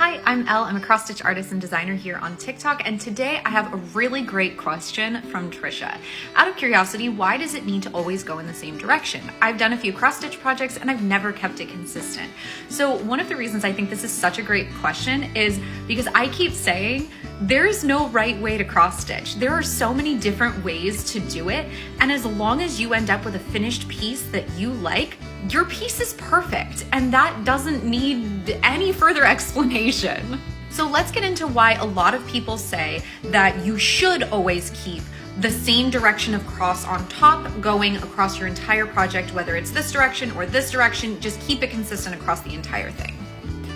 Hi, I'm Elle. I'm a cross stitch artist and designer here on TikTok, and today I have a really great question from Trisha. Out of curiosity, why does it need to always go in the same direction? I've done a few cross stitch projects and I've never kept it consistent. So one of the reasons I think this is such a great question is because I keep saying there is no right way to cross stitch. There are so many different ways to do it, and as long as you end up with a finished piece that you like, your piece is perfect, and that doesn't need any further explanation. So let's get into why a lot of people say that you should always keep the same direction of cross on top going across your entire project, whether it's this direction or this direction, just keep it consistent across the entire thing.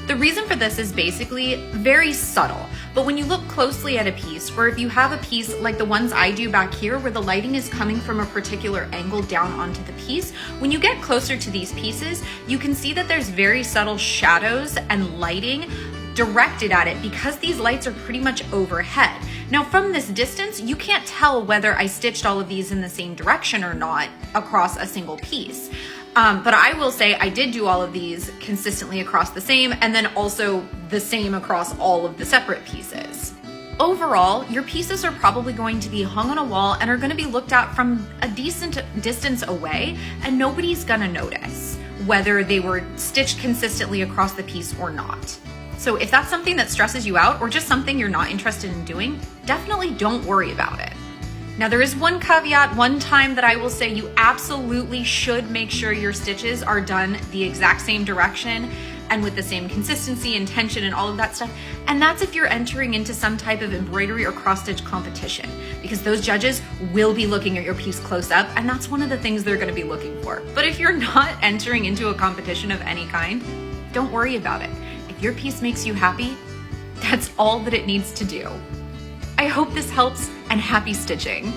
The reason for this is basically very subtle, but when you look closely at a piece, or if you have a piece like the ones I do back here where the lighting is coming from a particular angle down onto the piece, when you get closer to these pieces, you can see that there's very subtle shadows and lighting directed at it because these lights are pretty much overhead. Now from this distance, you can't tell whether I stitched all of these in the same direction or not across a single piece. But I will say I did do all of these consistently across the same, and then also the same across all of the separate pieces. Overall, your pieces are probably going to be hung on a wall and are going to be looked at from a decent distance away, and nobody's going to notice whether they were stitched consistently across the piece or not. So if that's something that stresses you out or just something you're not interested in doing, definitely don't worry about it. Now there is one caveat, one time that I will say you absolutely should make sure your stitches are done the exact same direction and with the same consistency and tension and all of that stuff. And that's if you're entering into some type of embroidery or cross stitch competition, because those judges will be looking at your piece close up, and that's one of the things they're gonna be looking for. But if you're not entering into a competition of any kind, don't worry about it. If your piece makes you happy, that's all that it needs to do. I hope this helps, and happy stitching.